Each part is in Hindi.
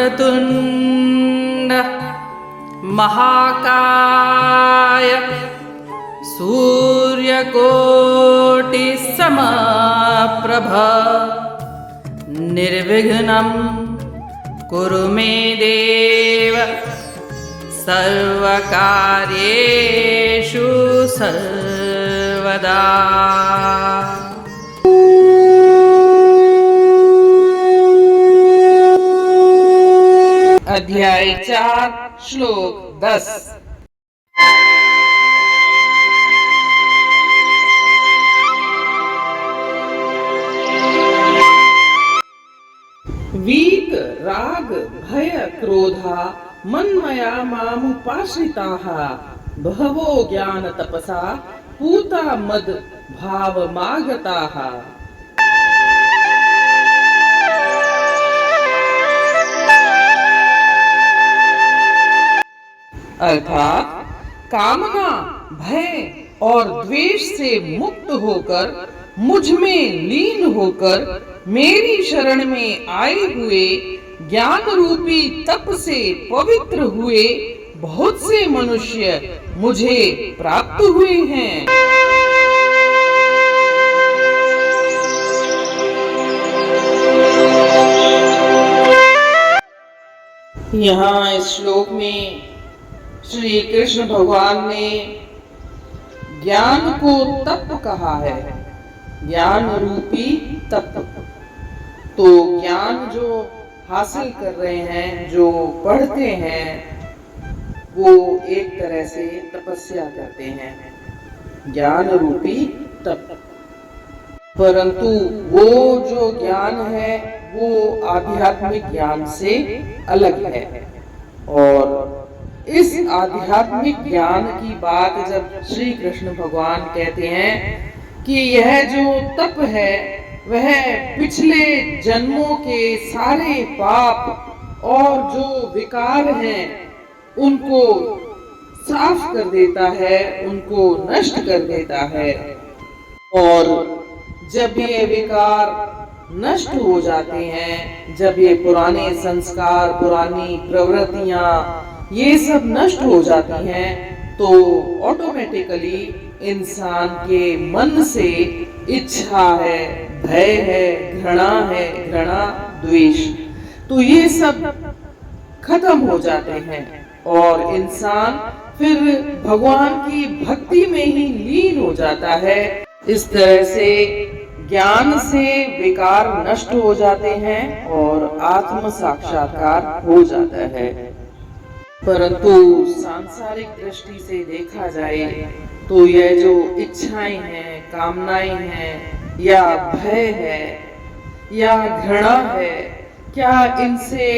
वक्रतुण्ड महाकाय सूर्यकोटिसमप्रभ निर्विघ्नं कुरु मे देव सर्वकार्येषु सर्वदा। अध्याय 4 श्लोक 10। वीत राग भय क्रोधा मन्मया मामुपाश्रिताः बहवो ज्ञान तपसा पूता मद भावमागताः। अर्थात कामना भय और द्वेष से मुक्त होकर मुझ में लीन होकर मेरी शरण में आए हुए ज्ञान रूपी तप से पवित्र हुए बहुत से मनुष्य मुझे प्राप्त हुए हैं। यहाँ इस श्लोक में श्री कृष्ण भगवान ने ज्ञान को तप कहा है, ज्ञान रूपी तप। तो ज्ञान जो हासिल कर रहे हैं, जो पढ़ते हैं, वो एक तरह से तपस्या करते हैं, ज्ञान रूपी तप। परंतु वो जो ज्ञान है वो आध्यात्मिक ज्ञान से अलग है। और इस आध्यात्मिक ज्ञान की बात जब श्री कृष्ण भगवान कहते हैं कि यह जो तप है वह पिछले जन्मों के सारे पाप और जो विकार हैं उनको साफ कर देता है, उनको नष्ट कर देता है। और जब ये विकार नष्ट हो जाते हैं, जब ये पुराने संस्कार, पुरानी प्रवृत्तियां ये सब नष्ट हो जाती हैं, तो ऑटोमेटिकली इंसान के मन से इच्छा है, भय है, घृणा, द्वेष, तो ये सब खत्म हो जाते हैं और इंसान फिर भगवान की भक्ति में ही लीन हो जाता है। इस तरह से ज्ञान से विकार नष्ट हो जाते हैं और आत्म साक्षात्कार हो जाता है। परंतु सांसारिक दृष्टि से देखा जाए तो यह जो इच्छाएं हैं, कामनाएं हैं, या भय है या घृणा है, क्या इनसे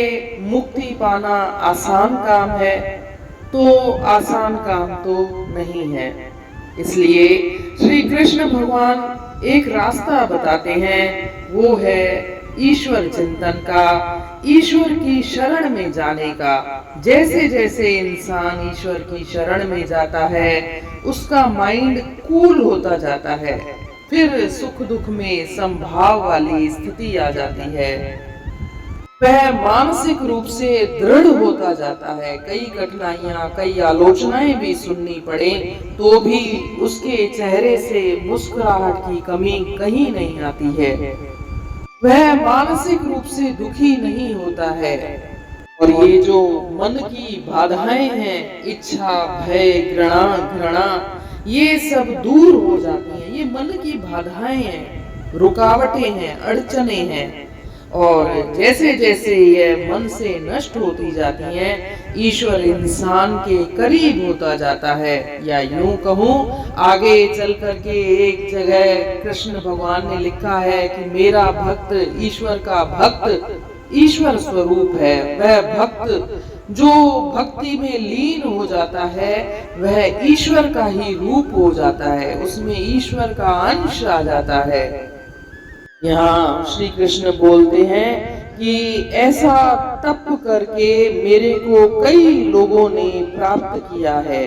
मुक्ति पाना आसान काम है? तो आसान काम तो नहीं है। इसलिए श्री कृष्ण भगवान एक रास्ता बताते हैं, वो है ईश्वर चिंतन का, ईश्वर की शरण में जाने का। जैसे जैसे इंसान ईश्वर की शरण में जाता है उसका माइंड कूल होता जाता है, फिर सुख दुख में समभाव वाली स्थिति आ जाती है। वह मानसिक रूप से दृढ़ होता जाता है। कई कठिनाइयां, कई आलोचनाएं भी सुननी पड़े तो भी उसके चेहरे से मुस्कुराहट की कमी कहीं नहीं आती है। वह मानसिक रूप से दुखी नहीं होता है। और ये जो मन की बाधाएं हैं, इच्छा, भय, घृणा, ये सब दूर हो जाती हैं। ये मन की बाधाएं हैं, रुकावटें हैं, अड़चने हैं। और जैसे जैसे ये मन से नष्ट होती जाती हैं, ईश्वर इंसान के करीब होता जाता है। या यूं कहूं, आगे चल करके एक जगह कृष्ण भगवान ने लिखा है कि मेरा भक्त ईश्वर का भक्त ईश्वर स्वरूप है। वह भक्त जो भक्ति में लीन हो जाता है वह ईश्वर का ही रूप हो जाता है, उसमें ईश्वर का अंश आ जाता है। यहाँ श्री कृष्ण बोलते हैं कि ऐसा तप करके मेरे को कई लोगों ने प्राप्त किया है।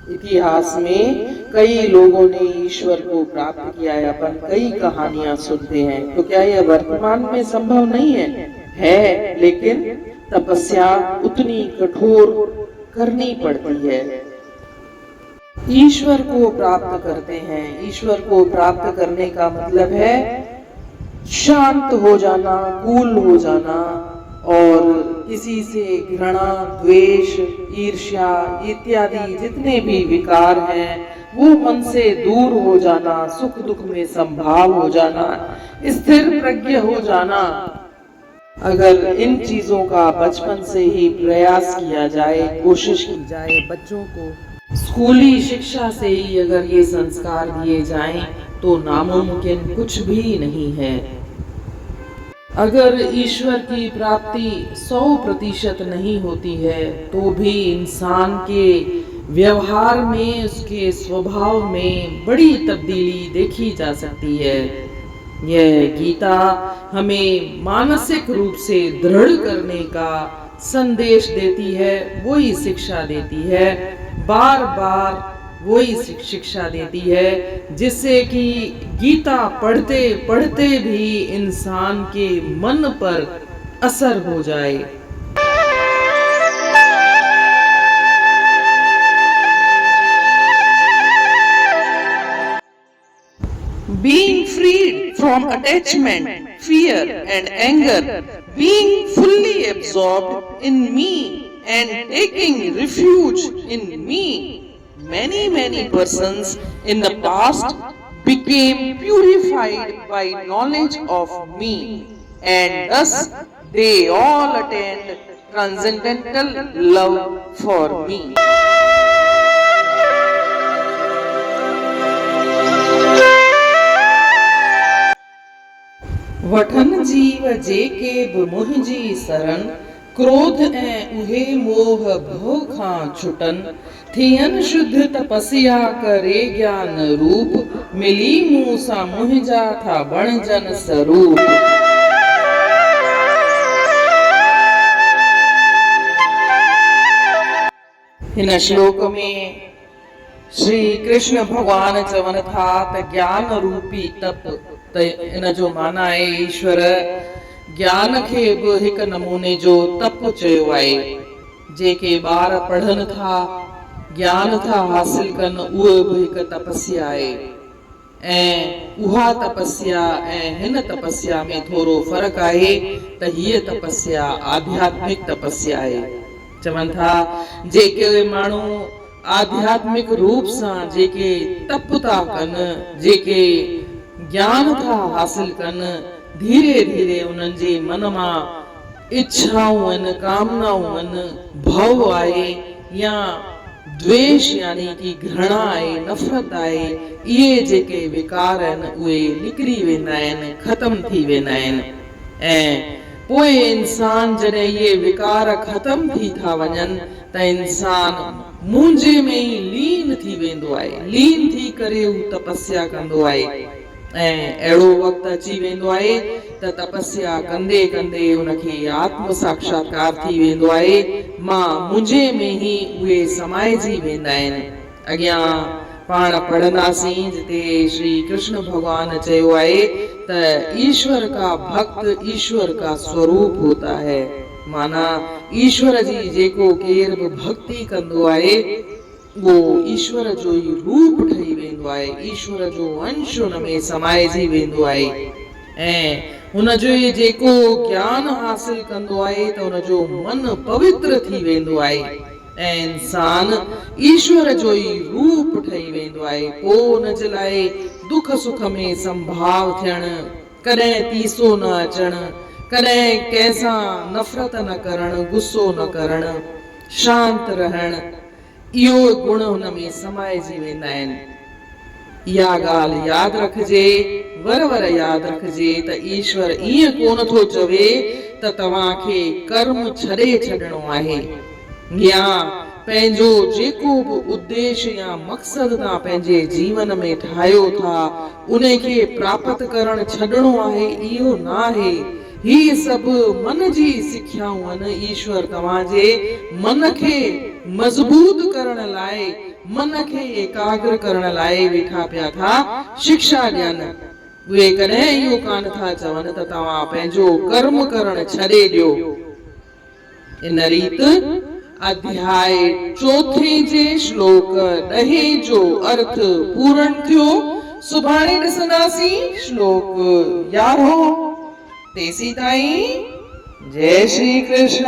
इतिहास में कई लोगों ने ईश्वर को प्राप्त किया है। अपन कई कहानियां सुनते हैं। तो क्या यह वर्तमान में संभव नहीं है? लेकिन तपस्या उतनी कठोर करनी पड़ती है। ईश्वर को प्राप्त करते हैं। ईश्वर को प्राप्त करने का मतलब है शांत हो जाना, कूल हो जाना और किसी से घृणा, द्वेष, ईर्ष्या इत्यादि जितने भी विकार हैं वो मन से दूर हो जाना, सुख दुख में संभाव हो जाना, स्थिर प्रज्ञ हो जाना। अगर इन चीजों का बचपन से ही प्रयास किया जाए, कोशिश की जाए, बच्चों को स्कूली शिक्षा से ही अगर ये संस्कार दिए जाएं तो नामुमकिन कुछ भी नहीं है। अगर ईश्वर की प्राप्ति 100% नहीं होती है तो भी इंसान के व्यवहार में, उसके स्वभाव में बड़ी तब्दीली देखी जा सकती है। यह गीता हमें मानसिक रूप से दृढ़ करने का संदेश देती है, वही शिक्षा देती है, बार बार वही शिक्षा देती है, जिससे कि गीता पढ़ते पढ़ते भी इंसान के मन पर असर हो जाए। Being freed from attachment, fear and anger, being fully absorbed in me and taking refuge in me. Many persons in the past became purified by knowledge of me, and thus they all attained transcendental love for me. वठन जीव जेके मुंहिंजी शरण, क्रोध ऐं उहे मोह भव खां छुटन, थियन शुद्ध तपस्या करे ज्ञान रूप, मिली मूं सां मुंहिंजा था बणजन स्वरूप। हिन श्लोक में श्री कृष्ण भगवान चवन था त ज्ञान रूपी तप, त इन जो माना आहे ईश्वर ज्ञान खे बि हिकु नमूने जो तप चयो आहे। जेके ॿार पढ़नि था, ज्ञान था हासिल कनि, उहो बि हिकु तपस्या आहे। ऐं उहा तपस्या ऐं हिन तपस्या में थोरो फर्क़ु आहे त हीअ तपस्या आध्यात्मिक तपस्या आहे। चवनि था जेके माण्हू आध्यात्मिक रूप सां जेके तप था कनि, जेके ज्ञान था हासिल कनि, धीरे धीरे उन्हनि जे मन मां इच्छाऊं आहिनि, कामनाऊं आहिनि, भव आहे या द्वेष यानी कि घृणा आहे, नफ़रत आहे, इहे जेके विकार आहिनि उहे निकिरी वेंदा आहिनि, ख़तम थी वेंदा आहिनि। ऐं पोइ इंसान जॾहिं इहे विकार ख़तम थी था वञनि त इंसान मुंहिंजे में ई लीन थी वेंदो आहे, लीन थी करे हू तपस्या कंदो आहे। ऐं अहिड़ो वक़्तु अची वेंदो आहे त तपस्या कंदे कंदे उनखे आत्म साक्षात्कार थी वेंदो आहे। मां मुंहिंजे में ई उहे समाइजी वेंदा आहिनि। अॻियां पाण पढ़ंदासीं जिते श्री कृष्ण भगवान चयो आहे त ईश्वर का भक्त ईश्वर का स्वरूप होता है। माना ईश्वर जी जेको केर बि भक्ति कंदो आहे वो ईश्वर जो ई रूप ठही वेंदो आहे, ईश्वर जो अंश हुन में समाइजी वेंदो आहे। ऐं हुन जो जेको ज्ञान हासिल कंदो आहे त हुन जो मन पवित्र थी वेंदो आहे ऐं इंसान ईश्वर जो ई रूप ठही वेंदो आहे। पोइ हुन जे लाइ दुख सुख में संभाव थियणु, कॾहिं तीसो न अचणु, कॾहिं कंहिंसां नफ़रत न करणु, गुस्सो न करणु, शांत रहणु, इहो गुण हुन में समाइजी वेंदा आहिनि। इहा ॻाल्हि यादि रखिजे, वर यादि रखिजे त ईश्वर ईअं कोन थो चवे त तव्हांखे कर्म छॾे छॾिणो आहे या पंहिंजो जेको बि उद्देश्य या मक़सद तव्हां पंहिंजे जीवन में ठाहियो था उन खे प्राप्त करणु छॾिणो आहे, इहो न आहे। ही सभु मन जी सिखियाऊं आहिनि। ईश्वर तव्हांजे मन खे मज़बूत करण लाइ, मन खे एकाग्र करण लाइ वेठा पिया था शिक्षा ॾियनि। उहे कॾहिं इहो कान था चवनि त तव्हां पंहिंजो कर्म करणु छॾे ॾियो। इन रीत अध्याय चौथे जे श्लोक ॾहे जो अर्थ पूर्ण थियो। सुभाणे ॾिसंदासीं श्लोक 11 तेसी ताईं जय श्री कृष्ण।